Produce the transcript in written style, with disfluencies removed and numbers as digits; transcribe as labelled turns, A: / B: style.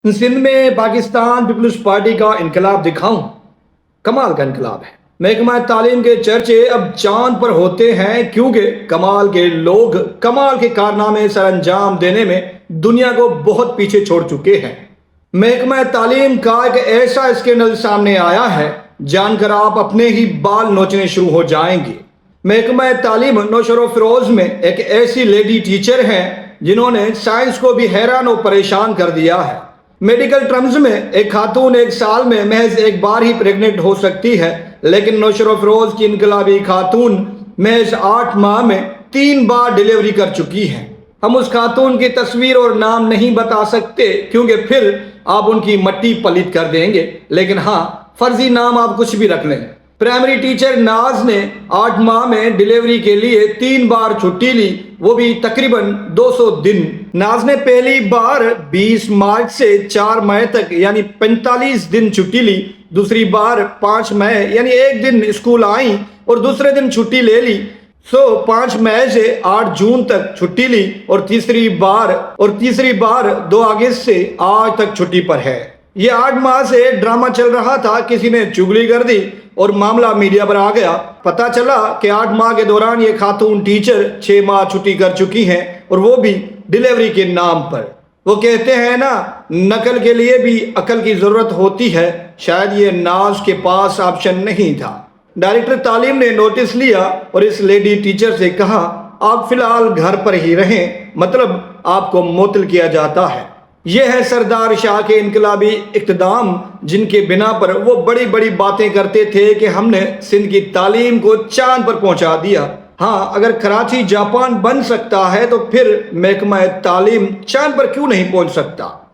A: सिंध में Pakistan peoples party का इनकलाब दिखाऊं। कमाल का इनकलाब है। महकमा तालीम के चर्चे अब चांद पर होते हैं, क्योंकि कमाल के लोग कमाल के कारनामे सर अंजाम देने में दुनिया को बहुत पीछे छोड़ चुके हैं। महकमा तालीम का एक ऐसा स्कैंडल सामने आया है, जानकर आप अपने ही बाल नोचने शुरू हो जाएंगे। महकमा तालीम नौशरो फिरोज में एक ऐसी लेडी टीचर हैं जिन्होंने साइंस को भी हैरान और परेशान कर दिया है। मेडिकल टर्म्स में एक खातून एक साल में महज एक बार ही प्रेग्नेंट हो सकती है, लेकिन नौशरो फिरोज की इनकलाबी खातून महज 8 माह में 3 बार डिलीवरी कर चुकी है। हम उस खातून की तस्वीर और नाम नहीं बता सकते, क्योंकि फिर आप उनकी मट्टी पलीत कर देंगे, लेकिन हाँ, फर्जी नाम आप कुछ भी रख लें। प्राइमरी टीचर नाज ने 8 माह में डिलीवरी के लिए 3 बार छुट्टी ली, वो भी तकरीबन 200 दिन। नाज ने पहली बार 20 मार्च से 4 मई तक यानी 45 दिन छुट्टी ली, दूसरी बार 5 मई यानी एक दिन स्कूल आई और दूसरे दिन छुट्टी ले ली। 5 मई से 8 जून तक छुट्टी ली और तीसरी बार 2 अगस्त से आज तक छुट्टी पर है। ये 8 माह से ड्रामा चल रहा था, किसी ने चुगली कर दी और मामला मीडिया पर आ गया। पता चला कि 8 माह के दौरान ये खातून टीचर 6 माह छुट्टी कर चुकी हैं, और वो भी डिलीवरी के नाम पर। वो कहते हैं ना, नकल के लिए भी अकल की जरूरत होती है। शायद ये नाज के पास ऑप्शन नहीं था। डायरेक्टर तालीम ने नोटिस लिया और इस लेडी टीचर से कहा, आप फिलहाल घर पर ही रहें, मतलब आपको मुअत्तल किया जाता है। यह है सरदार शाह के इनकलाबी इक़्तिदाम, जिनके बिना पर वो बड़ी बड़ी बातें करते थे कि हमने सिंध की तालीम को चांद पर पहुंचा दिया। हाँ, अगर कराची जापान बन सकता है तो फिर महकमा तालीम चांद पर क्यों नहीं पहुंच सकता।